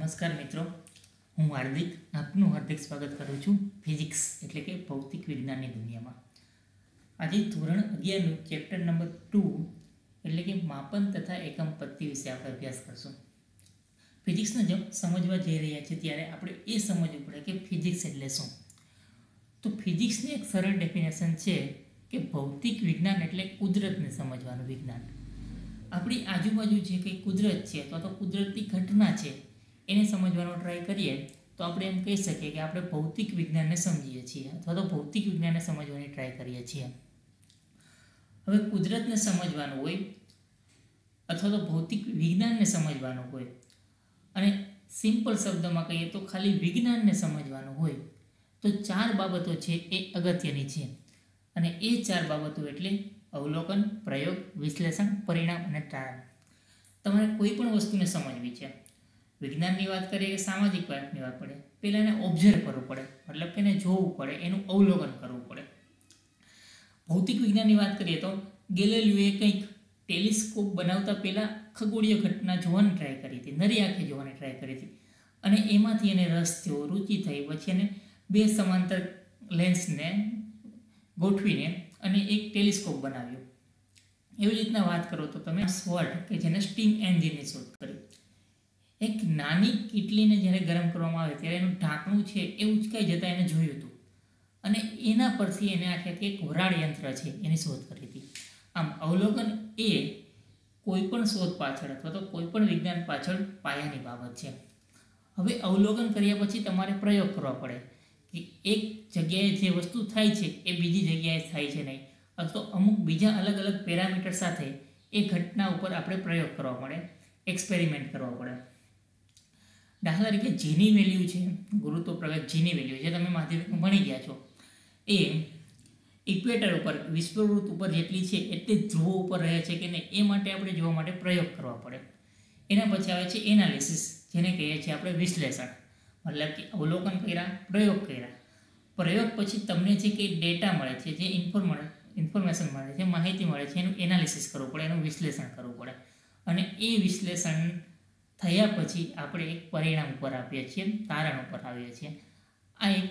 નમસ્કાર મિત્રો, હું આપનું હાર્દિક સ્વાગત કરું છું ફિઝિક્સ એટલે કે ભૌતિક વિજ્ઞાનની દુનિયામાં. આજે ધોરણ 11નું ચેપ્ટર નંબર 2 એટલે કે માપન તથા એકમ પદ્ધતિ વિશે આપણે અભ્યાસ કરશું. ફિઝિક્સને જેમ સમજવા જઈ રહ્યા છીએ ત્યારે આપણે એ સમજવું પડે કે ફિઝિક્સ એટલે શું. તો ફિઝિક્સની એક સરળ ડેફિનેશન છે કે ભૌતિક વિજ્ઞાન એટલે કુદરતને સમજવાનું વિજ્ઞાન. આપણી આજુબાજુ જે કંઈ કુદરત છે અથવા તો કુદરતી ઘટના છે એને સમજવાનો ટ્રાય કરીએ તો આપણે એમ કહી શકીએ કે આપણે ભૌતિક વિજ્ઞાનને સમજીએ છીએ અથવા તો ભૌતિક વિજ્ઞાનને સમજવાની ટ્રાય કરીએ છીએ. હવે કુદરતને સમજવાનું હોય અથવા તો ભૌતિક વિજ્ઞાનને સમજવાનું હોય અને સિમ્પલ શબ્દમાં કહીએ તો ખાલી વિજ્ઞાનને સમજવાનું હોય તો 4 બાબતો છે એ અગત્યની છે. અને એ 4 બાબતો એટલે અવલોકન, પ્રયોગ, વિશ્લેષણ, પરિણામ અને તારણ. તમારે કોઈ પણ વસ્તુને સમજવી છે. વિજ્ઞાનની વાત કરીએ કે સામાજિક વાતની વાત પડે, પહેલાં એને ઓબ્ઝર્વ કરવું પડે, મતલબ કે એને જોવું પડે, એનું અવલોકન કરવું પડે. ભૌતિક વિજ્ઞાનની વાત કરીએ તો ગેલેલિયોએ કંઈક ટેલિસ્કોપ બનાવતા પહેલાં ખગોળીય ઘટના જોવાની ટ્રાય કરી હતી, નરી આંખે જોવાની ટ્રાય કરી હતી અને એમાંથી એને રસ થયો, રુચિ થઈ. પછી એને 2 સમાંતર લેન્સને ગોઠવીને અને એક ટેલિસ્કોપ બનાવ્યો. એવી રીતના વાત કરો તો તમે સ્વર્ટ કે જેને સ્ટીમ એન્જિનની શોધ કરી. એક નાની કીટલીને જ્યારે ગરમ કરવામાં આવે ત્યારે એનું ઢાંકણું છે એ ઉચકાઈ જતાં એને જોયું હતું અને એના પરથી એને આખે એક વરાળ યંત્ર છે એની શોધ કરી હતી. આમ અવલોકન એ કોઈ પણ શોધ પાછળ અથવા તો કોઈ પણ વિજ્ઞાન પાછળ પાયાની બાબત છે. હવે અવલોકન કર્યા પછી તમારે પ્રયોગ કરવા પડે કે એક જગ્યાએ જે વસ્તુ થાય છે એ બીજી જગ્યાએ થાય છે નહીં, અથવા તો અમુક બીજા અલગ અલગ પેરામીટર સાથે એ ઘટના ઉપર આપણે પ્રયોગ કરવા પડે, એક્સપેરિમેન્ટ કરવા પડે. દાખલા તરીકે જીની વેલ્યુ છે, ગુરુત્વ પ્રવેગ જીની વેલ્યુ જે તમે માધ્યમિકમાં ભણી ગયા છો, એ ઇક્વેટર ઉપર વિષુવવૃત્ત ઉપર જેટલી છે એટલી ધ્રુવો ઉપર રહે છે કે નહીં એ માટે આપણે જોવા માટે પ્રયોગ કરવા પડે. એના પછી આવે છે એનાલિસિસ, જેને કહીએ છીએ આપણે વિશ્લેષણ. મતલબ કે અવલોકન કર્યા, પ્રયોગ કર્યા, પ્રયોગ પછી તમને જે કંઈ ડેટા મળે છે, જે ઇન્ફોર્મેશન મળે છે, માહિતી મળે છે, એનું એનાલિસિસ કરવું પડે, એનું વિશ્લેષણ કરવું પડે અને એ વિશ્લેષણ થયા પછી આપણે એક પરિણામ ઉપર આપીએ છીએ, તારણ ઉપર આવીએ છીએ. આ એક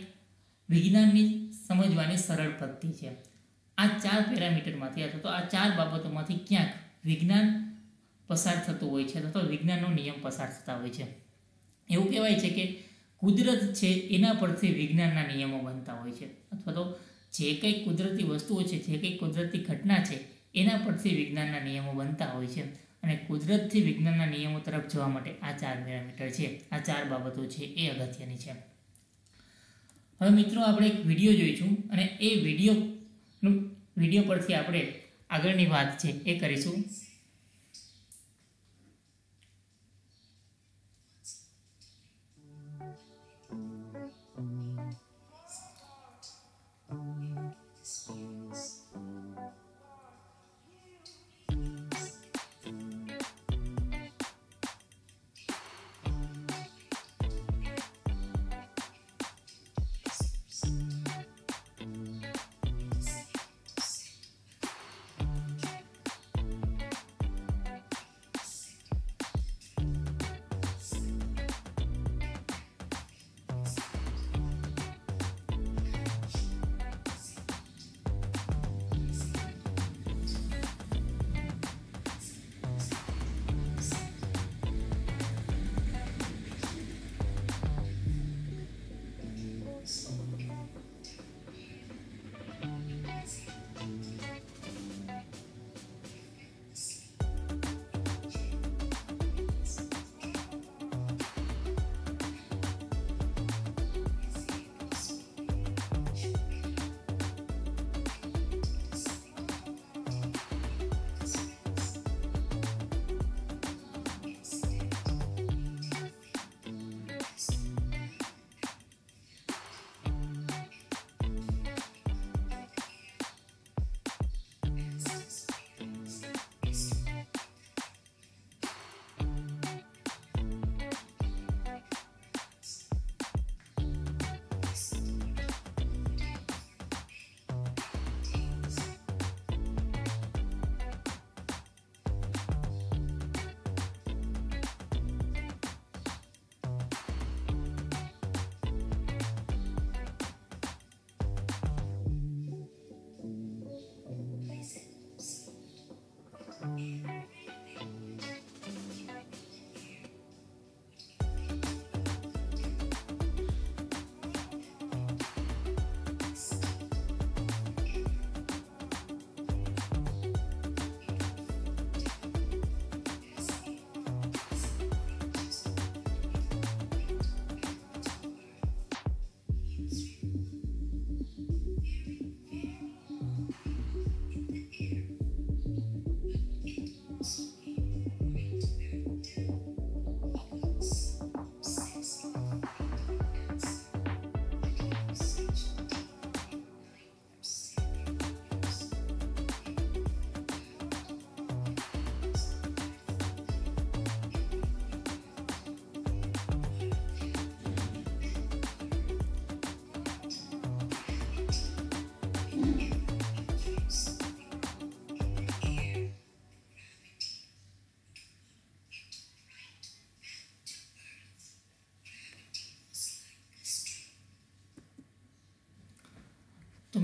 વિજ્ઞાનની સમજવાની સરળ પદ્ધતિ છે. આ 4 પેરામીટરમાંથી અથવા તો આ 4 બાબતોમાંથી ક્યાંક વિજ્ઞાન પસાર થતું હોય છે અથવા તો વિજ્ઞાનનો નિયમ પસાર થતા હોય છે. એવું કહેવાય છે કે કુદરત છે એના પરથી વિજ્ઞાનના નિયમો બનતા હોય છે, અથવા તો જે કંઈ કુદરતી વસ્તુઓ છે, જે કંઈ કુદરતી ઘટના છે એના પરથી વિજ્ઞાનના નિયમો બનતા હોય છે. અને કુદરતથી વિજ્ઞાનના નિયમો તરફ જવા માટે આ 4 પેરામીટર છે, આ 4 બાબતો છે એ અગત્યની છે. હવે મિત્રો આપણે એક વિડીયો જોઈશું અને એ વિડીયો પરથી આપણે આગળની વાત છે એ કરીશું.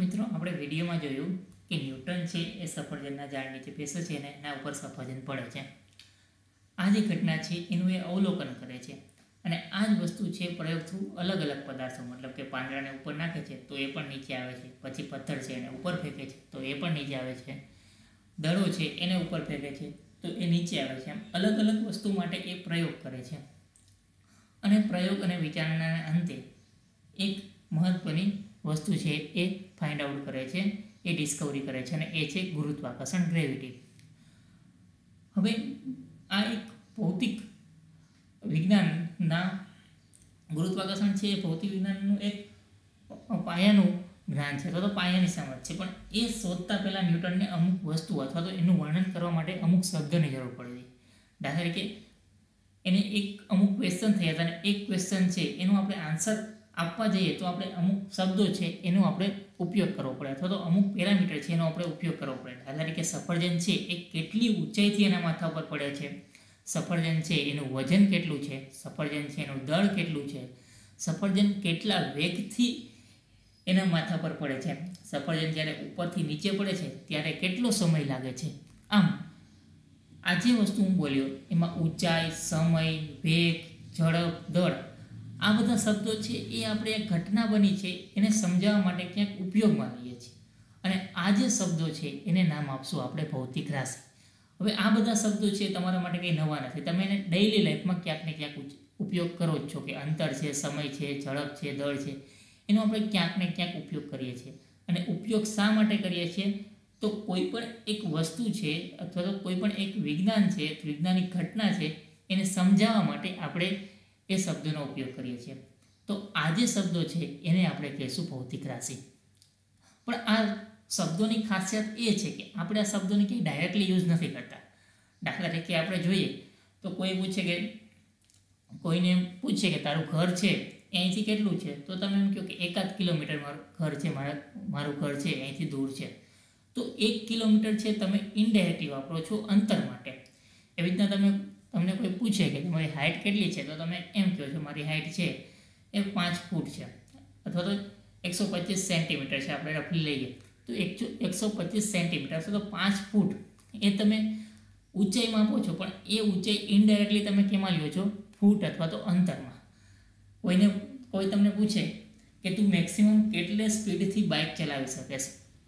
મિત્રો આપણે વિડીયોમાં જોયું કે ન્યૂટન છે એ સફરજનના ઝાડ નીચે બેસે છે અને એના ઉપર સફરજન પડે છે. આ જે ઘટના છે એનું એ અવલોકન કરે છે અને આ જ વસ્તુ છે પ્રયોગ થ્રુ અલગ અલગ પદાર્થો, મતલબ કે પાંદડાને ઉપર નાખે છે તો એ પણ નીચે આવે છે, પછી પથ્થર છે એને ઉપર ફેંકે છે તો એ પણ નીચે આવે છે, દડો છે એને ઉપર ફેંકે છે તો એ નીચે આવે છે. એમ અલગ અલગ વસ્તુ માટે એ પ્રયોગ કરે છે અને પ્રયોગ અને વિચારણાના અંતે એક મહત્વની વસ્તુ છે એ ફાઇન્ડ આઉટ કરે છે, એ ડિસ્કવરી કરે છે અને એ છે ગુરુત્વાકર્ષણ, ગ્રેવિટી. હવે આ એક ભૌતિક વિજ્ઞાનના ગુરુત્વાકર્ષણ છે એ ભૌતિક વિજ્ઞાનનું એક પાયાનું જ્ઞાન છે, તો પાયાની સમજ છે. પણ એ શોધતા પહેલાં ન્યૂટનને અમુક વસ્તુ અથવા તો એનું વર્ણન કરવા માટે અમુક શબ્દોની જરૂર પડી. દાખલા તરીકે એને એક અમુક ક્વેશ્ચન થયા હતા અને એક ક્વેશ્ચન છે એનો આપણે આન્સર આપવા જઈએ તો આપણે અમુક શબ્દો છે એનો આપણે ઉપયોગ કરવો પડે અથવા તો અમુક પેરામીટર છે એનો આપણે ઉપયોગ કરવો પડે. દાખલા તરીકે સફરજન છે એ કેટલી ઊંચાઈથી એના માથા પર પડે છે, સફરજન છે એનું વજન કેટલું છે, સફરજન છે એનું દળ કેટલું છે, સફરજન કેટલા વેગથી એના માથા પર પડે છે, સફરજન જ્યારે ઉપરથી નીચે પડે છે ત્યારે કેટલો સમય લાગે છે. આમ આ જે વસ્તુ હું બોલ્યો એમાં ઊંચાઈ, સમય, વેગ, ઝડપ, દળ, આ બધા શબ્દો છે એ આપણે એક ઘટના બની છે એને સમજાવવા માટે ક્યાંક ઉપયોગમાં લઈએ છીએ અને આ જે શબ્દો છે એને નામ આપશું આપણે ભૌતિક રાશિ. હવે આ બધા શબ્દો છે તમારા માટે કંઈ નવા નથી, તમે એને ડેઇલી લાઈફમાં ક્યાંક ને ક્યાંક ઉપયોગ કરો જ છો કે અંતર છે, સમય છે, ઝડપ છે, દળ છે, એનો આપણે ક્યાંક ને ક્યાંક ઉપયોગ કરીએ છીએ. અને ઉપયોગ શા માટે કરીએ છીએ તો કોઈ પણ એક વસ્તુ છે અથવા તો કોઈ પણ એક વિજ્ઞાન છે, વૈજ્ઞાનિક ઘટના છે એને સમજાવવા માટે આપણે એ શબ્દોનો ઉપયોગ કરીએ છીએ. તો આ જે શબ્દો છે એને આપણે કહીશું ભૌતિક રાશિ. પણ આ શબ્દોની ખાસિયત એ છે કે આપણે આ શબ્દોને કંઈ ડાયરેક્ટલી યુઝ નથી કરતા. દાખલા તરીકે આપણે જોઈએ તો કોઈ પૂછે કે કોઈને પૂછે કે તારું ઘર છે અહીંથી કેટલું છે તો તમે એમ કહો કે 1 કિલોમીટર મારું ઘર છે, મારું ઘર છે અહીંથી દૂર છે. તો 1 કિલોમીટર છે તમે ઇનડાયરેક્ટલી વાપરો છો અંતર માટે. એવી રીતના તમને કોઈ પૂછે કે તમારી હાઇટ કેટલી છે તો તમે એમ કહો છો મારી હાઇટ છે એ 5 ફૂટ છે અથવા તો 125 સેન્ટીમીટર છે, આપણે રફલી લઈએ તો 125 સેન્ટીમીટર છે તો 5 ફૂટ એ તમે ઊંચાઈ માપો છો, પણ એ ઊંચાઈ ઇનડાયરેક્ટલી તમે કેમાં લ્યો છો? ફૂટ અથવા તો અંતરમાં. કોઈ તમને પૂછે કે તું મેક્સિમમ કેટલે સ્પીડથી બાઇક ચલાવી શકે છે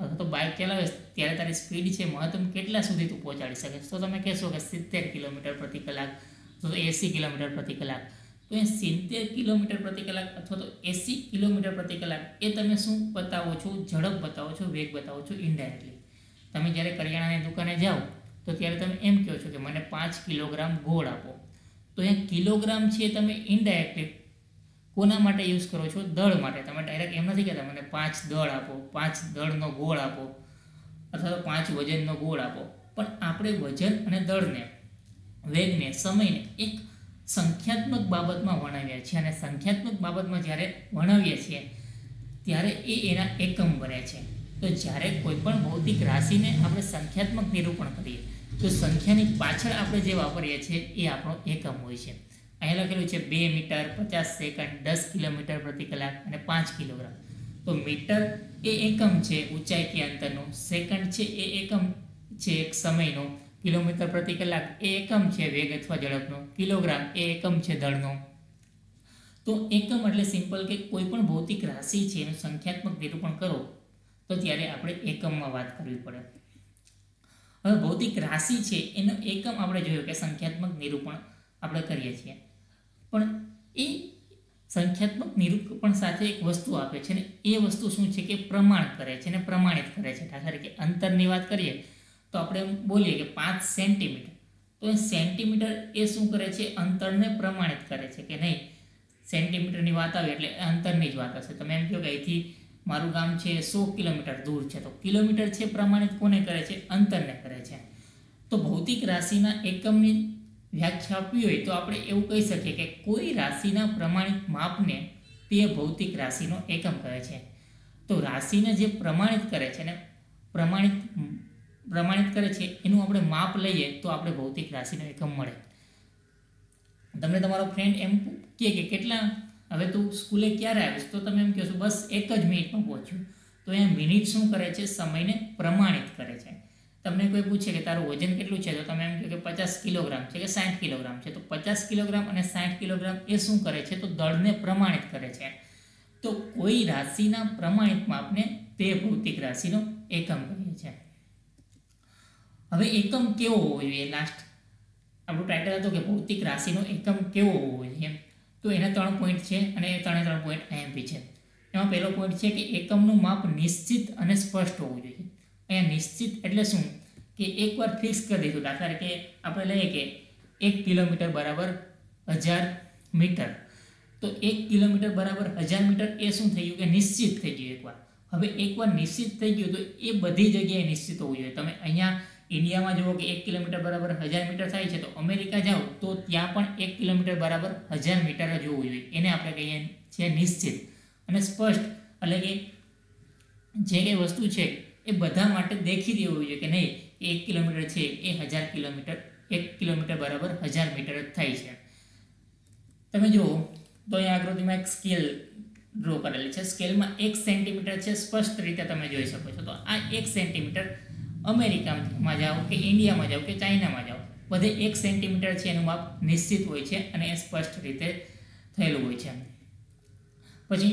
અથવા તો બાઇક ચલાવે ત્યારે તારી સ્પીડ છે મહત્તમ કેટલા સુધી તું પહોંચાડી શકે તો તમે કહેશો કે 70 કિલોમીટર પ્રતિ કલાક અથવા તો 80 કિલોમીટર પ્રતિ કલાક. તો એ 70 કિલોમીટર પ્રતિ કલાક અથવા તો 80 કિલોમીટર પ્રતિ કલાક એ તમે શું બતાવો છો? ઝડપ બતાવો છો, વેગ બતાવો છો ઇનડાયરેક્ટલી. તમે જ્યારે કરિયાણાની દુકાને જાઓ તો ત્યારે તમે એમ કહો છો કે મને 5 કિલોગ્રામ ગોળ આપો. તો એ કિલોગ્રામ છે તમે ઇનડાયરેક્ટલી કોના માટે યુઝ કરો છો? દળ માટે. તમે ડાયરેક્ટ એમ નથી કહેતા મને 5 દળ આપો, 5 દળનો ગોળ આપો અથવા તો 5 વજનનો ગોળ આપો. પણ આપણે વજન અને દળને, વેગને, સમયને એક સંખ્યાત્મક બાબતમાં વર્ણવ્યા છે અને સંખ્યાત્મક બાબતમાં જ્યારે વર્ણવીએ છીએ ત્યારે એ એના એકમ બને છે. તો જ્યારે કોઈ પણ ભૌતિક રાશિને આપણે સંખ્યાત્મક નિરૂપણ કરીએ તો સંખ્યાની પાછળ આપણે જે વાપરીએ છીએ એ આપણો એકમ હોય છે. અહીંયા લખેલું છે 2 મીટર, 50 સેકન્ડ, 10 કિલોમીટર પ્રતિ કલાક અને 5 કિલોગ્રામ. તો મીટર એ એકમ છે ઊંચાઈ કે અંતરનો, સેકન્ડ છે એ એકમ છે એક સમયનો, કિલોમીટર પ્રતિ કલાક એ એકમ છે વેગ અથવા ઝડપનો, કિલોગ્રામ એ એકમ છે દળનો. તો એકમ એટલે સિમ્પલ કે કોઈ પણ ભૌતિક રાશિ છે એનું સંખ્યાત્મક નિરૂપણ કરો તો ત્યારે આપણે એકમમાં વાત કરવી પડે. હવે ભૌતિક રાશિ છે એનો એકમ આપણે જોયું કે સંખ્યાત્મક નિરૂપણ આપણે કરીએ છીએ, પણ એ સંખ્યાત્મક નિરૂપણ સાથે એક વસ્તુ આપે છે ને એ વસ્તુ શું છે કે પ્રમાણ કરે છે ને પ્રમાણિત કરે છે. દાખલા તરીકે અંતરની વાત કરીએ તો આપણે બોલીએ કે 5 સેન્ટીમીટર, તો એ સેન્ટીમીટર એ શું કરે છે? અંતરને પ્રમાણિત કરે છે કે નહીં, સેન્ટીમીટરની વાત આવે એટલે અંતરની જ વાત હશે. તમે એમ કહો કે અહીંથી મારું ગામ છે 100 કિલોમીટર દૂર છે, તો કિલોમીટર છે પ્રમાણિત કોને કરે છે? અંતરને કરે છે. તો ભૌતિક રાશિના એકમની વ્યાખ્યા આપવી હોય તો આપણે એવું કહી શકીએ કે કોઈ રાશિના પ્રમાણિત માપને તે ભૌતિક રાશિનો એકમ કહે છે. તો રાશિને જે પ્રમાણિત કરે છે ને પ્રમાણિત કરે છે એનું આપણે માપ લઈએ તો આપણે ભૌતિક રાશિનો એકમ મળે. તમને તમારો ફ્રેન્ડ એમ કહે કે કેટલા હવે તું સ્કૂલે ક્યારે આવીશ તો તમે એમ કહેશો બસ 1 જ મિનિટમાં પહોંચ્યું. તો તો અહીંયા મિનિટ શું કરે છે? સમયને પ્રમાણિત કરે છે. તમને કોઈ પૂછે કે તારું વજન કેટલું છે, તો તમે એમ કહો કે 50 કિલોગ્રામ છે કે 60 કિલોગ્રામ છે, તો 50 કિલોગ્રામ અને 60 કિલોગ્રામ એ શું કરે છે? તો દળને પ્રમાણિત કરે છે. તો કોઈ રાશિના પ્રમાણિત માપને તે ભૌતિક રાશિનો એકમ કહીએ છીએ. હવે એકમ કેવો હોવો જોઈએ? લાસ્ટ આપણું ટાઇટલ હતું કે ભૌતિક રાશિનો એકમ કેવો હોવો જોઈએ. તો એના 3 પોઈન્ટ છે અને એ 3 પોઈન્ટ આઈએમપી છે. એમાં પહેલો પોઈન્ટ છે કે એકમનું માપ નિશ્ચિત અને સ્પષ્ટ હોવું જોઈએ. અહીંયા નિશ્ચિત એટલે શું? કે એકવાર ફિક્સ કરી દીધું. દાખલા તરીકે આપણે લઈએ કે 1 કિલોમીટર બરાબર 1000 મીટર. તો 1 કિલોમીટર બરાબર 1000 મીટર એ શું થઈ ગયું? કે નિશ્ચિત થઈ ગયું એકવાર. હવે એકવાર નિશ્ચિત થઈ ગયું તો એ બધી જગ્યાએ નિશ્ચિત હોવું જોઈએ. તમે અહીંયા ઇન્ડિયામાં જુઓ કે 1 કિલોમીટર બરાબર 1000 મીટર થાય છે, તો અમેરિકા જાઓ તો ત્યાં પણ 1 કિલોમીટર બરાબર 1000 મીટર જ હોવું જોઈએ. એને આપણે કહીએ છીએ નિશ્ચિત. અને સ્પષ્ટ એટલે કે જે કંઈ વસ્તુ છે એ બધા માટે દેખીતી હોવી જોઈએ કે નહીં, 1 કિલોમીટર છે એ 1000 કિલોમીટર 1 કિલોમીટર બરાબર 1000 મીટર જ થાય છે. તમે જુઓ તો અહીંયા આકૃતિમાં એક સ્કેલ ડ્રો કરેલી છે. સ્કેલમાં 1 સેન્ટીમીટર છે, સ્પષ્ટ રીતે તમે જોઈ શકો છો. તો આ 1 સેન્ટીમીટર અમેરિકામાં જાઓ કે ઇન્ડિયામાં જાઓ કે ચાઇનામાં જાઓ, બધે 1 સેન્ટીમીટર છે એનું માપ નિશ્ચિત હોય છે અને એ સ્પષ્ટ રીતે થયેલું હોય છે. પછી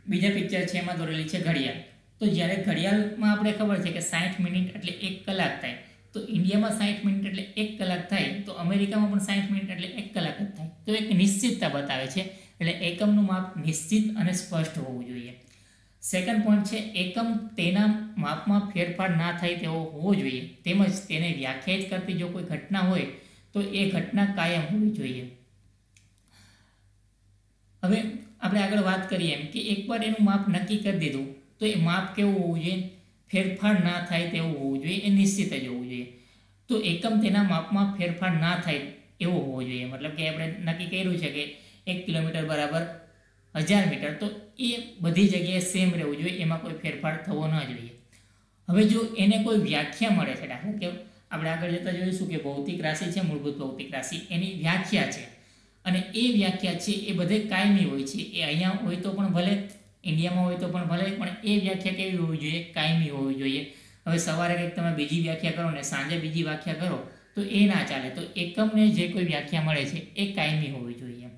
બીજા પિક્ચર છે એમાં દોરેલી છે ઘડિયાળ. તો જ્યારે ઘડિયાળમાં આપણે ખબર છે કે 60 મિનિટ એટલે 1 કલાક થાય, તો ઇન્ડિયામાં 60 મિનિટ એટલે 1 કલાક થાય, તો અમેરિકામાં પણ 60 મિનિટ એટલે 1 કલાક જ થાય. તો એક નિશ્ચિતતા બતાવે છે. એટલે એકમનું માપ નિશ્ચિત અને સ્પષ્ટ હોવું જોઈએ. સેકન્ડ પોઈન્ટ છે એકમ તેના માપમાં ફેરફાર ના થાય તેવો હોવો જોઈએ, તેમજ તેને વ્યાખ્યાયિત કરતી જો કોઈ ઘટના હોય તો એ ઘટના કાયમ હોવી જોઈએ. હવે આપણે આગળ વાત કરીએ એમ કે એકવાર એનું માપ નક્કી કરી દીધું તો એ માપ કેવું હોવું જોઈએ? ફેરફાર ના થાય તેવું હોવું જોઈએ, એ નિશ્ચિત જ હોવું જોઈએ. તો એકમ તેના માપમાં ફેરફાર ના થાય એવો હોવો જોઈએ. મતલબ કે આપણે નક્કી કર્યું છે કે 1 કિલોમીટર બરાબર 1000 મીટર, તો એ બધી જગ્યાએ સેમ રહેવું જોઈએ, એમાં કોઈ ફેરફાર થવો ન જોઈએ. હવે જો એને કોઈ વ્યાખ્યા મળે છે, દાખલા કે આપણે આગળ જતાં જોઈશું કે ભૌતિક રાશિ છે, મૂળભૂત ભૌતિક રાશિ, એની વ્યાખ્યા છે અને એ વ્યાખ્યા છે એ બધે કાયમી હોય છે. એ અહીંયા હોય તો પણ ભલે, ઇન્ડિયામાં હોય તો પણ ભલે, પણ એ વ્યાખ્યા કેવી હોવી જોઈએ? કાયમી હોવી જોઈએ. હવે સવારે કંઈક તમે બીજી વ્યાખ્યા કરો ને સાંજે બીજી વ્યાખ્યા કરો તો એ ના ચાલે. તો એકમને જે કોઈ વ્યાખ્યા મળે છે એ કાયમી હોવી જોઈએ.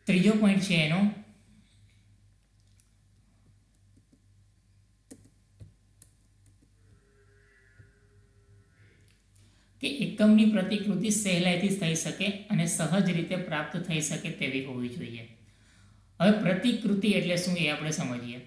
ત્રીજો પોઈન્ટ છે એનો કે એકમની પ્રતિકૃતિ સહેલાઈથી થઈ શકે અને સહજ રીતે પ્રાપ્ત થઈ શકે તેવી હોવી જોઈએ. હવે પ્રતિકૃતિ એટલે શું એ આપણે સમજીએ.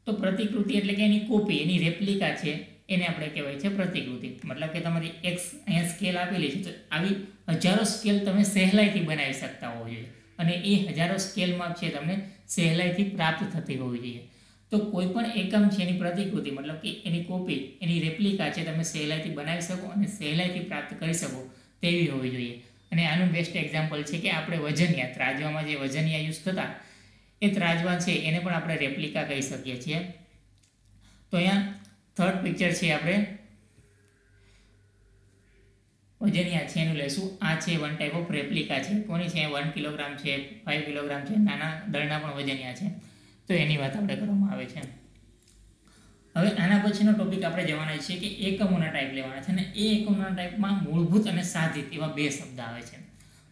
તો પ્રતિકૃતિ એટલે કે એની કોપી, એની રેપ્લિકા છે, એને આપણે કહેવાય છે પ્રતિકૃતિ. મતલબ કે તમારી એક અહીંયા સ્કેલ આપેલી છે, તો આવી હજારો સ્કેલ તમે સહેલાઈથી બનાવી શકતા હોવો જોઈએ અને એ હજારો સ્કેલમાં છે તમને સહેલાઈથી પ્રાપ્ત થતી હોવી જોઈએ. તો કોઈ પણ એકમ છે એની પ્રતિકૃતિ મતલબ કે એની કોપી, એની રેપ્લિકા છે, તમે સહેલાઈથી બનાવી શકો અને સહેલાઈથી પ્રાપ્ત કરી શકો તેવી હોવી જોઈએ. અને આનું બેસ્ટ એક્ઝામ્પલ છે કે આપણે વજનિયા, ત્રાજવામાં જે વજનિયા યુઝ થતા એ ત્રાજવા છે એને પણ આપણે રેપ્લિકા કહી શકીએ છીએ. તો અહીંયા થર્ડ પિક્ચર છે આપણે વજનિયા છે એનું લઈશું. આ છે વન ટાઈપ ઓફ રેપ્લિકા છે. કોની છે? 1 કિલોગ્રામ છે, 5 કિલોગ્રામ છે, નાના દળના પણ વજનિયા છે. તો એની વાત આપણે કરવામાં આવે છે. હવે આના પછીનો ટોપિક આપણે જવાના છે કે એકમોના ટાઈપ લેવાના છે. અને એ એકમોના ટાઈપમાં મૂળભૂત અને સાધિત એવા 2 શબ્દ આવે છે.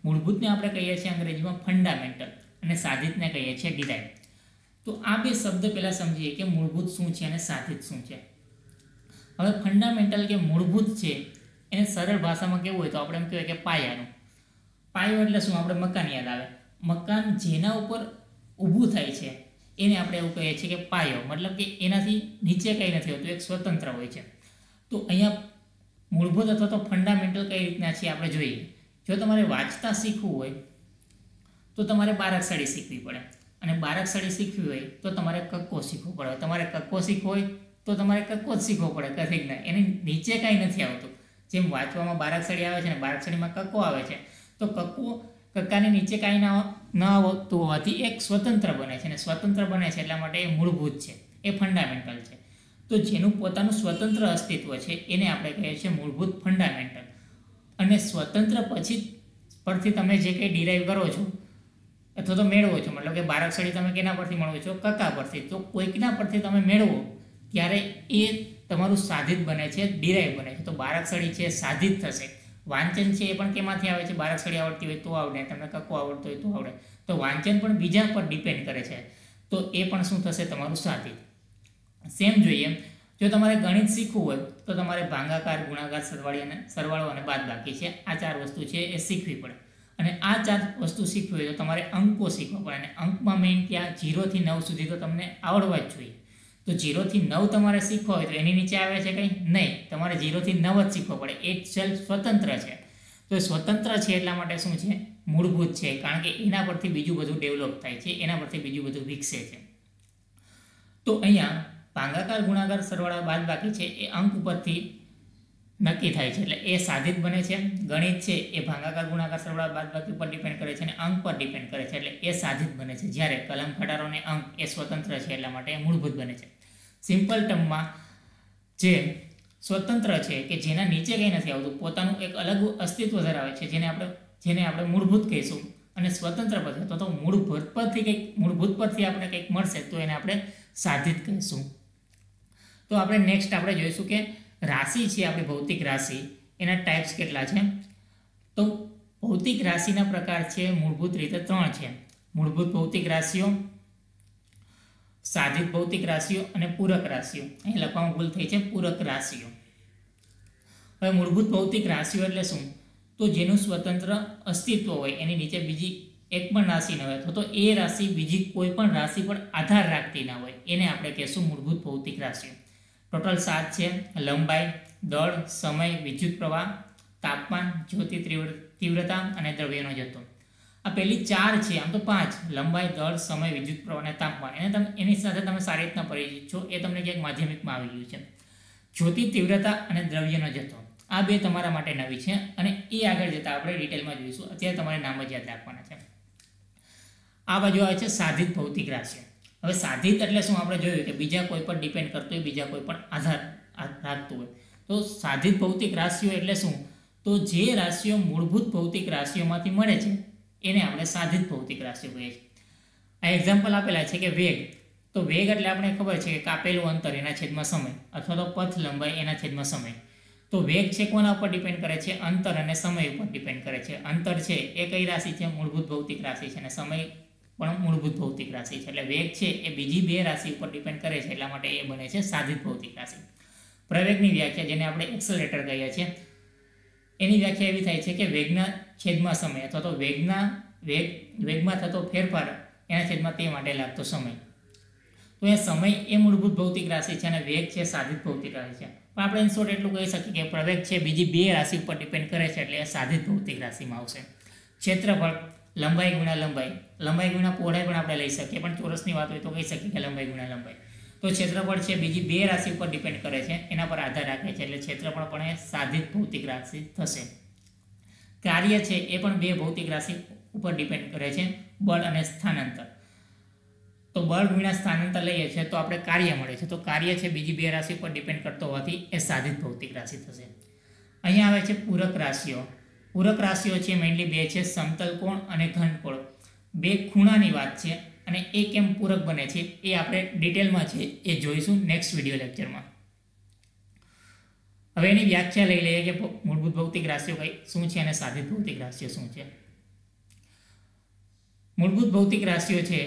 મૂળભૂતને આપણે કહીએ છીએ અંગ્રેજીમાં ફંડામેન્ટલ અને સાધિતને કહીએ છીએ ડિરાઇવ. તો આ 2 શબ્દ પહેલાં સમજીએ કે મૂળભૂત શું છે અને સાધિત શું છે. હવે ફંડામેન્ટલ કે મૂળભૂત છે એને સરળ ભાષામાં કેવું હોય તો આપણે એમ કહેવાય કે પાયાનું. પાયો એટલે શું? આપણે મકાન યાદ આવે. મકાન જેના ઉપર ઊભું થાય છે એને આપણે એવું કહીએ છીએ કે પાયો. મતલબ કે એનાથી નીચે કંઈ નથી હોતું, એક સ્વતંત્ર હોય છે. તો અહીંયા મૂળભૂત અથવા તો ફંડામેન્ટલ કઈ રીતના છે આપણે જોઈએ. જો તમારે વાંચતા શીખવું હોય તો તમારે બારાક્ષરી શીખવી પડે, અને બારાક્ષરી શીખવી હોય તો તમારે કક્કો શીખવો પડે. તમારે કક્કો શીખવો હોય તો તમારે કક્કો જ શીખવો પડે, કથિક ના. એની નીચે કાંઈ નથી આવતું. જેમ વાંચવામાં બારાક્ષરી આવે છે ને બારાક્ષરીમાં કક્કો આવે છે, તો કક્કાની નીચે કાંઈ ન આવતું હોવાથી એક સ્વતંત્ર બને છે. અને સ્વતંત્ર બને છે એટલા માટે એ મૂળભૂત છે, એ ફંડામેન્ટલ છે. તો જેનું પોતાનું સ્વતંત્ર અસ્તિત્વ છે એને આપણે કહીએ છીએ મૂળભૂત ફંડામેન્ટલ. અને સ્વતંત્ર પછી પરથી તમે જે કંઈ ડિરાઈવ કરો છો અથવા તો મેળવો છો, મતલબ કે બારાક્ષરી તમે કેના પરથી મેળવો છો? કકા પરથી. તો કોઈકના પરથી તમે મેળવો ત્યારે એ તમારું સાધિત બને છે, ડિરાઈવ બને છે. તો બારાક્ષરી છે સાધિત થશે. વાંચન છે એ પણ કેમાંથી આવે છે? બારાક્ષરી આવડતી હોય તો આવડે, તમને કક્કો આવડતો હોય તો આવડે. તો વાંચન પણ બીજા પર ડિપેન્ડ કરે છે, તો એ પણ શું થશે? તમારું સાધિત. સેમ જોઈએ, જો તમારે ગણિત શીખવું હોય તો તમારે ભાગાકાર, ગુણાકાર, સરવાળો અને બાદબાકી છે, આ 4 વસ્તુ છે એ શીખવી પડે. અને આ 4 વસ્તુ શીખવી હોય તો તમારે અંકો શીખવા પડે. અને અંકમાં મેઇન ત્યાં 0 થી 9 સુધી તો તમને આવડવા જ જોઈએ. તો 0 થી 9 તમારે શીખવા હોય તો એની નીચે આવે છે કંઈ નહીં, તમારે 0 થી 9 જ શીખવા પડે. એ સેલ્ફ સ્વતંત્ર છે. તો એ સ્વતંત્ર છે એટલા માટે શું છે? મૂળભૂત છે, કારણ કે એના પરથી બીજું બધું ડેવલપ થાય છે, એના પરથી બીજું બધું વિકસે છે. તો અહીંયા ભાગાકાર, ગુણાકાર, સરવાળા, બાદબાકી છે એ અંક ઉપરથી નક્કી થાય છે, એટલે એ સાધિત બને છે. ગણિત છે એ ભાગાકાર, ગુણાકાર, સરવાળા, બાદબાકી પર ડિપેન્ડ કરે છે અને અંક પર ડિપેન્ડ કરે છે, એટલે એ સાધિત બને છે. જ્યારે કલમ, ઘટાડો અને અંક એ સ્વતંત્ર છે એટલા માટે એ મૂળભૂત બને છે. સિમ્પલ ટર્મમાં જે સ્વતંત્ર છે કે જેના નીચે કંઈ નથી આવતું, પોતાનું એક અલગ અસ્તિત્વ ધરાવે છે, જેને આપણે મૂળભૂત કહીશું. અને સ્વતંત્ર પર છે તો મૂળભૂત પરથી આપણે કંઈક મળશે તો એને આપણે સાધિત કહીશું. તો આપણે નેક્સ્ટ આપણે જોઈશું કે રાશિ છે આપણી ભૌતિક રાશિ, એના ટાઈપ્સ કેટલા છે? તો ભૌતિક રાશિના પ્રકાર છે મૂળભૂત રીતે 3 છે. મૂળભૂત ભૌતિક રાશિઓ, સાધિત ભૌતિક રાશિઓ અને પૂરક રાશિઓ. અહીં લખવામાં ભૂલ થઈ છે, પૂરક રાશિઓ. હવે મૂળભૂત ભૌતિક રાશિઓ એટલે શું? તો જેનું સ્વતંત્ર અસ્તિત્વ હોય, એની નીચે બીજી એક પણ રાશિ ન હોય, તો એ રાશિ બીજી કોઈ પણ રાશિ પર આધાર રાખતી ના હોય, એને આપણે કહેશું મૂળભૂત ભૌતિક રાશિઓ. ટોટલ 7 છે. લંબાઈ, દળ, સમય, વિદ્યુત પ્રવાહ, તાપમાન, જ્યોતિ તીવ્રતા અને દ્રવ્યનો જથ્થો. આ પહેલી 4 છે, આમ તો 5: લંબાઈ, દળ, સમય, વિદ્યુત પ્રવાહ અને તાપમાન. એની સાથે તમે સારી રીતના પરિચિત છો, એ તમને ક્યાંક માધ્યમિકમાં આવી ગયું છે. જ્યોતિ તીવ્રતા અને દ્રવ્યનો જથ્થો, આ 2 તમારા માટે નવી છે અને એ આગળ જતાં આપણે ડિટેલમાં જોઈશું. અત્યારે તમારે નામ જ યાદ રાખવાના છે. આ બાજુ આવે છે સાધિત ભૌતિક રાશિઓ. હવે સાધિત એટલે શું? આપણે જોયું કે બીજા કોઈ પર ડિપેન્ડ કરતું હોય, બીજા કોઈ પણ આધાર રાખતું હોય. તો સાધિત ભૌતિક રાશિઓ એટલે શું? તો જે રાશિઓ મૂળભૂત ભૌતિક રાશિઓમાંથી મળે છે એને આપણે સાધિત ભૌતિક રાશિઓ કહીએ છીએ. આ એક્ઝામ્પલ આપેલા છે કે વેગ. તો વેગ એટલે આપણે ખબર છે કે કાપેલું અંતર એના છેદમાં સમય, અથવા તો પથ લંબાઈ એના છેદમાં સમય. તો વેગ છે કોના ઉપર ડિપેન્ડ કરે છે? અંતર અને સમય ઉપર ડિપેન્ડ કરે છે. અંતર છે એ કઈ રાશિ છે? મૂળભૂત ભૌતિક રાશિ છે. અને સમય પણ મૂળભૂત ભૌતિક રાશિ છે. એટલે વેગ છે એ બીજી 2 રાશિ ઉપર ડિપેન્ડ કરે છે, એટલા માટે એ બને છે સાધિત ભૌતિક રાશિ. પ્રવેગની વ્યાખ્યા, જેને આપણે એક્સેલરેટર કહીએ છીએ, એની વ્યાખ્યા એવી થાય છે કે વેગના છેદમાં સમય, અથવા તો વેગમાં થતો ફેરફાર એના છેદમાં તે માટે લાગતો સમય. તો એ સમય એ મૂળભૂત ભૌતિક રાશિ છે અને વેગ છે સાધિત ભૌતિક રાશિ છે. પણ આપણે ઇન શોર્ટ એટલું કહી શકીએ કે પ્રવેગ છે બીજી 2 રાશિ ઉપર ડિપેન્ડ કરે છે, એટલે એ સાધિત ભૌતિક રાશિમાં આવશે. ક્ષેત્રફળ, લંબાઈ ગુણ્યા લંબાઈ ગુણ્યા પહોળાઈ પણ આપણે લઈ શકીએ, પણ ચોરસની વાત હોય તો કહી શકીએ કે લંબાઈ ગુણ્યા લંબાઈ. તો ક્ષેત્રફળ છે બીજી 2 રાશિ ઉપર ડિપેન્ડ કરે છે, એના પર આધાર રાખે છે, એટલે ક્ષેત્રફળ પણ એ સાધિત ભૌતિક રાશિ થશે. કાર્ય છે એ પણ 2 ભૌતિક રાશિ ઉપર ડિપેન્ડ કરે છે, બળ અને સ્થાનાંતર. તો બળ ગુણ્યા સ્થાનાંતર લઈએ છીએ તો આપણે કાર્ય મળે છે. તો કાર્ય છે બીજી 2 રાશિ પર ડિપેન્ડ કરતો હોવાથી એ સાધિત ભૌતિક રાશિ થશે. અહીંયા આવે છે પૂરક રાશિઓ. પૂરક રાશિઓ છે મેઇનલી 2 છે, સમતલ કોણ અને ઘનકોણ. 2 ખૂણાની વાત છે અને એ કેમ પૂરક બને છે એ આપણે ડિટેલમાં છે એ જોઈશું નેક્સ્ટ વિડીયો લેક્ચરમાં. હવે એની વ્યાખ્યા લઈ લઈએ કે મૂળભૂત ભૌતિક રાશિઓ કઈ શું છે અને સાધિત ભૌતિક રાશિઓ શું છે. મૂળભૂત ભૌતિક રાશિઓ છે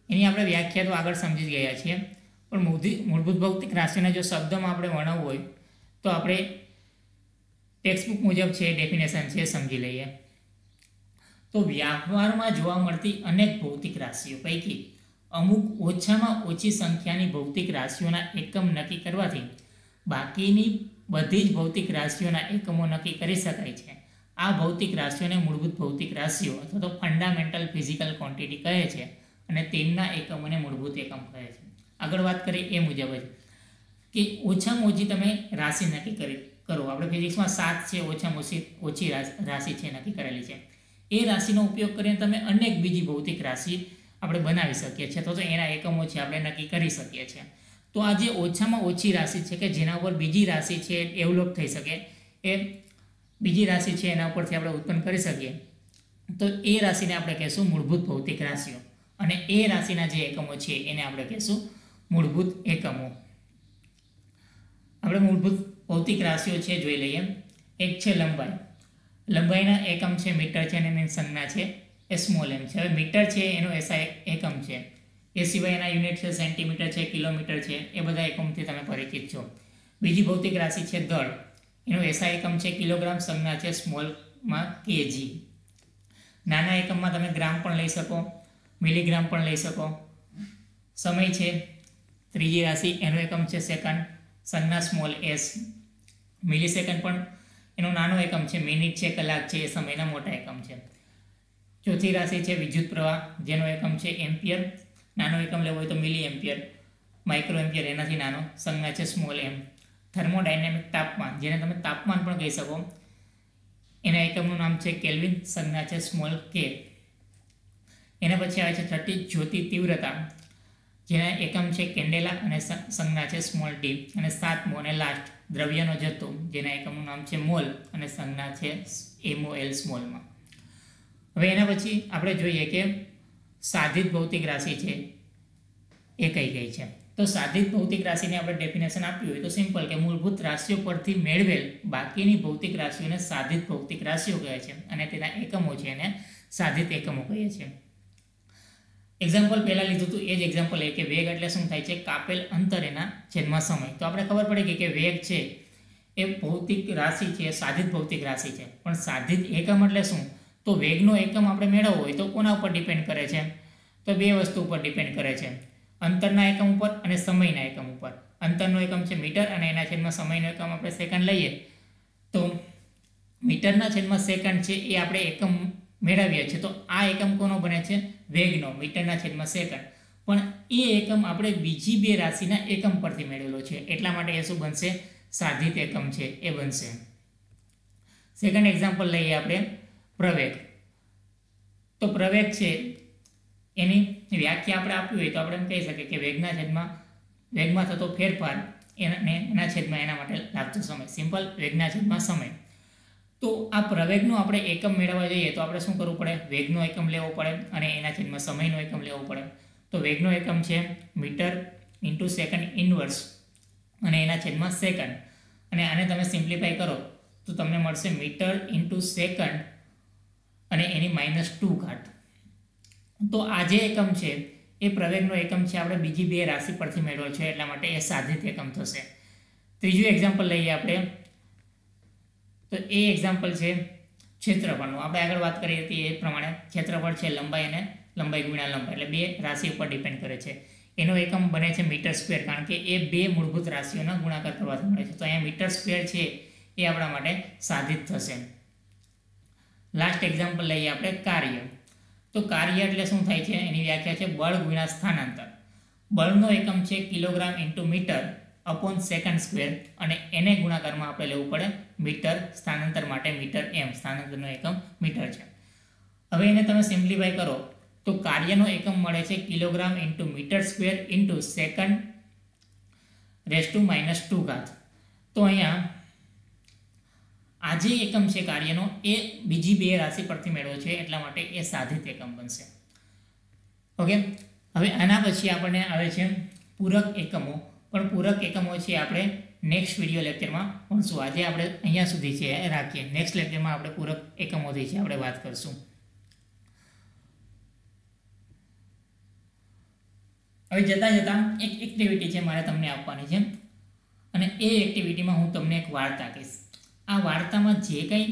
એની આપણે વ્યાખ્યા તો આગળ સમજી ગયા છીએ, પણ મૂળભૂત ભૌતિક રાશિઓના જો શબ્દમાં આપણે વર્ણવવું હોય તો આપણે ટેક્સ્ટબુક મુજબ છે ડેફિનેશન છે સમજી લઈએ. તો વ્યવહારમાં જોવા મળતી અનેક ભૌતિક રાશિઓ પૈકી અમુક ઓછામાં ઓછી સંખ્યાની ભૌતિક રાશિઓના એકમ નક્કી કરવાથી બાકીની બધી જ ભૌતિક રાશિઓના એકમો નક્કી કરી શકાય છે. આ ભૌતિક રાશિઓને મૂળભૂત ભૌતિક રાશિઓ અથવા તો ફંડામેન્ટલ ફિઝિકલ ક્વોન્ટિટી કહે છે અને તેમના એકમોને મૂળભૂત એકમ કહે છે. આગળ વાત કરીએ એ મુજબ જ કે ઓછામાં ઓછી તમે રાશિ નક્કી કરો. આપણે ફિઝિક્સમાં 7 છે ઓછામાં ઓછી રાશિ છે નક્કી કરેલી છે. એ રાશિનો ઉપયોગ કરીને તમે અનેક બીજી ભૌતિક રાશિ આપણે બનાવી શકીએ છીએ, તો એના એકમો છે આપણે નક્કી કરી શકીએ છીએ. તો આ જે ઓછામાં ઓછી રાશિ છે કે જેના ઉપર બીજી રાશિ છે ડેવલપ થઈ શકે, એ બીજી રાશિ છે એના ઉપરથી આપણે ઉત્પન્ન કરી શકીએ, તો એ રાશિને આપણે કહેશું મૂળભૂત ભૌતિક રાશિઓ, અને એ રાશિના જે એકમો છે એને આપણે કહેશું મૂળભૂત એકમો. આપણે મૂળભૂત ભૌતિક રાશિઓ છે જોઈ લઈએ. એક છે લંબાઈ. લંબાઈના એકમ છે મીટર છે અને એની સંજ્ઞા છે એ સ્મોલ એમ છે. હવે મીટર છે એનો એસઆઈ એકમ છે, એ સિવાય એના યુનિટ છે સેન્ટીમીટર છે, કિલોમીટર છે, એ બધા એકમથી તમે પરિચિત છો. બીજી ભૌતિક રાશિ છે દળ. એનો એસઆઈ એકમ છે કિલોગ્રામ, સંજ્ઞા છે સ્મોલમાં કેજી. નાના એકમમાં તમે ગ્રામ પણ લઈ શકો, મિલીગ્રામ પણ લઈ શકો. સમય છે ત્રીજી રાશિ, એનો એકમ છે સેકન્ડ, સંજ્ઞા સ્મોલ એસ. મિલી સેકન્ડ પણ એનો નાનો એકમ છે, મિનિટ છે, કલાક છે, એ સમયના મોટા એકમ છે. ચોથી રાશિ છે વિદ્યુત પ્રવાહ, જેનો એકમ છે એમ્પિયર. નાનો એકમ લેવો હોય તો મિલી એમ્પિયર, માઇક્રો એમ્પિયર એનાથી નાનો, સંજ્ઞા છે સ્મોલ એમ. થર્મોડાયનેમિક તાપમાન, જેને તમે તાપમાન પણ કહી શકો, એના એકમનું નામ છે કેલ્વિન, સંજ્ઞા છે સ્મોલ કે. એના પછી આવે છે છઠ્ઠી જ્યોતિ તીવ્રતા, જેના એકમ છે કેન્ડેલા અને સંજ્ઞા છે સ્મોલ ડી. અને સાતમો અને લાસ્ટ દ્રવ્યનો જથ્થો, જેના એકમનું નામ છે મોલ અને સંજ્ઞા છે MOL સ્મોલમાં. હવે એના પછી આપણે જોઈએ કે સાધિત ભૌતિક રાશિ છે એ કઈ કઈ છે. તો સાધિત ભૌતિક રાશિને આપણે ડેફિનેશન આપ્યું હોય તો સિમ્પલ કે મૂળભૂત રાશિઓ પરથી મેળવેલ બાકીની ભૌતિક રાશિઓને સાધિત ભૌતિક રાશિઓ કહે છે, અને તેના એકમો છે એને સાધિત એકમો કહીએ છીએ. એક્ઝામ્પલ પહેલાં લીધું હતું એ જ એક્ઝામ્પલ એ કે વેગ એટલે શું થાય છે, કાપેલ અંતર એના છેદમાં સમય. તો આપણે ખબર પડી ગઈ કે વેગ છે એ ભૌતિક રાશિ છે, સાધિત ભૌતિક રાશિ છે. પણ સાધિત એકમ એટલે શું, તો વેગનો એકમ આપણે મેળવવો હોય તો કોના ઉપર ડિપેન્ડ કરે છે, તો બે વસ્તુ ઉપર ડિપેન્ડ કરે છે, અંતરના એકમ ઉપર અને સમયના એકમ ઉપર. અંતરનો એકમ છે મીટર અને એના છેદમાં સમયનો એકમ આપણે સેકન્ડ લઈએ, તો મીટરના છેદમાં સેકન્ડ છે એ આપણે એકમ મેળવીએ છીએ, તો આ એકમ કોનો બને છે, વેગનો, મીટરના છેદમાં સેકન્ડ. પણ એ એકમ આપણે બીજી બે રાશિના એકમ પરથી મેળવેલો છે, એટલા માટે એ શું બનશે, સાધિત એકમ છે એ બનશે. સેકન્ડ એક્ઝામ્પલ લઈએ આપણે પ્રવેગ. તો પ્રવેગ છે એની વ્યાખ્યા આપણે આપવી હોય તો આપણે એમ કહી શકીએ કે વેગમાં થતો ફેરફાર એના છેદમાં એના માટે લાગતો સમય. સિમ્પલ, વેગના છેદમાં સમય. તો આ પ્રવેગનો આપણે એકમ મેળવવા જઈએ તો આપણે શું કરવું પડે, વેગનો એકમ લેવો પડે અને એના છેદમાં સમયનો એકમ લેવો પડે. તો વેગનો એકમ છે મીટર ઇન્ટુ સેકન્ડ ઇનવર્સ અને એના છેદમાં સેકન્ડ, અને આને તમે સિમ્પ્લિફાય કરો તો તમને મળશે મીટર ઇન્ટુ સેકન્ડ અને એની -2 ઘાત. તો આ જે એકમ છે એ પ્રવેગનો એકમ છે આપણે બીજી બે રાશિ પરથી મેળવ્યો છે, એટલા માટે એ સાધિત એકમ થશે. ત્રીજું એક્ઝામ્પલ લઈએ આપણે, તો એ એક્ઝામ્પલ છે ક્ષેત્રફળનું. આપણે આગળ વાત કરી હતી એ પ્રમાણે ક્ષેત્રફળ છે લંબાઈ અને લંબાઈ ગુણ્યા લંબાઈ, એટલે બે રાશિ ઉપર ડિપેન્ડ કરે છે. એનો એકમ બને છે મીટર સ્ક્વેર, કારણ કે એ બે મૂળભૂત રાશિઓના ગુણાકાર કરવાથી મળે છે. તો અહીંયા મીટર સ્ક્વેર છે એ આપણા માટે સાધિત થશે. લાસ્ટ એક્ઝામ્પલ લઈએ આપણે કાર્ય. તો કાર્ય એટલે શું થાય છે, એની વ્યાખ્યા છે બળ ગુણ્યા સ્થાનાંતર. બળનો એકમ છે kilogram into metre upon second square, અને એને ગુણાકારમાં આપણે લેવું પડે મીટર, સ્થાનાંતર માટે મીટર એમ, સ્થાનાંતરનો એકમ મીટર છે. હવે એને તમે સિમ્પ્લિફાય કરો તો કાર્યનો એકમ મળે છે kilogram into metre square into second -2 ઘાત. તો અહીંયા આ જે એકમ છે કાર્યનો એ બીજી બે રાશિ પરથી મેળવ્યો છે, એટલા માટે એ સાધિત એકમ બનશે. ઓકે, હવે આના પછી આપણને આવે છે પૂરક એકમો. પણ પૂરક એકમો છે આપણે નેક્સ્ટ વિડીયો લેક્ચરમાં ભણશું. આજે આપણે અહીંયા સુધી છે રાખીએ, નેક્સ્ટ લેક્ચરમાં આપણે પૂરક એકમોથી છે આપણે વાત કરશું. હવે જતાં એક એક્ટિવિટી છે મારે તમને આપવાની છે, અને એ એક્ટિવિટીમાં હું તમને એક વાર્તા કહીશ. આ વાર્તામાં જે કંઈ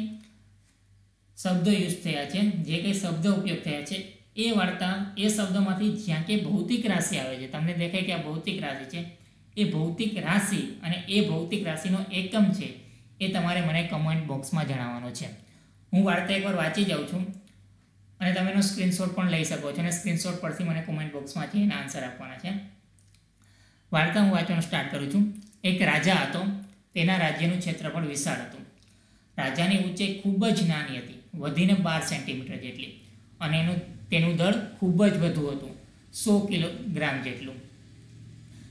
શબ્દો યુઝ થયા છે, જે કંઈ શબ્દ ઉપયોગ થયા છે, એ વાર્તા એ શબ્દોમાંથી જ્યાં કે ભૌતિક રાશિ આવે છે, તમને દેખાય કે આ ભૌતિક રાશિ છે, એ ભૌતિક રાશિ અને એ ભૌતિક રાશિનો એકમ છે એ તમારે મને કમેન્ટ બોક્સમાં જણાવવાનો છે. હું વાર્તા એકવાર વાંચી જાઉં છું અને તમે એનો સ્ક્રીનશોટ પણ લઈ શકો છો, અને સ્ક્રીનશોટ પરથી મને કોમેન્ટ બોક્સમાં એના આન્સર આપવાના છે. વાર્તા હું વાંચવાનું સ્ટાર્ટ કરું છું. એક રાજા હતો, તેના રાજ્યનું ક્ષેત્રફળ વિશાળ હતું. રાજાની ઊંચાઈ ખૂબ જ નાની હતી, વધીને 12 સેન્ટીમીટર જેટલી, અને તેનું દળ ખૂબ જ વધુ હતું, 100 કિલોગ્રામ જેટલું.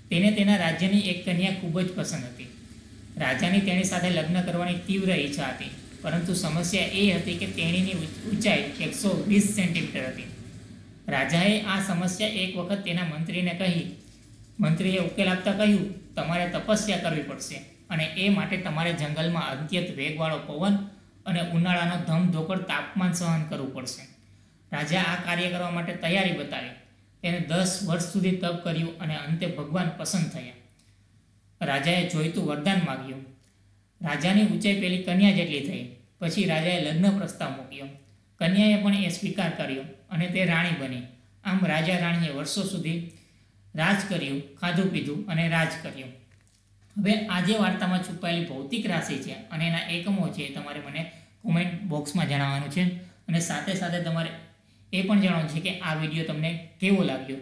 તેને તેના રાજ્યની એક કન્યા ખૂબ જ પસંદ હતી. રાજાની તેની સાથે લગ્ન કરવાની તીવ્ર ઈચ્છા હતી, પરંતુ સમસ્યા એ હતી કે તેણીની ઊંચાઈ 120 સેન્ટીમીટર હતી. રાજાએ આ સમસ્યા એક વખત તેના મંત્રીને કહી. મંત્રીએ ઉકેલ આપતા કહ્યું, તમારે તપસ્યા કરવી પડશે અને એ માટે તમારે જંગલમાં અત્યંત વેગવાળો પવન અને ઉનાળાનો ધમધોકડ તાપમાન સહન કરવું પડશે. રાજા આ કાર્ય કરવા માટે તૈયારી બતાવી. તેને 10 વર્ષ સુધી તપ કર્યું અને અંતે ભગવાન પસંદ થયા. રાજાએ જોઈતું વરદાન માગ્યું. રાજાની ઊંચાઈ પેલી કન્યા જેટલી થઈ. પછી રાજાએ લગ્ન પ્રસ્તાવ મૂક્યો. કન્યાએ પણ એ સ્વીકાર કર્યો અને તે રાણી બની. આમ રાજા રાણીએ વર્ષો સુધી રાજ કર્યું, ખાધું પીધું અને રાજ કર્યું. હવે આજે વાર્તામાં છુપાયેલી ભૌતિક રાશિ છે અને એના એકમો છે એ તમારે મને કોમેન્ટ બોક્સમાં જણાવવાનું છે. અને સાથે સાથે તમારે એ પણ જણાવવાનું છે કે આ વિડીયો તમને કેવો લાગ્યો.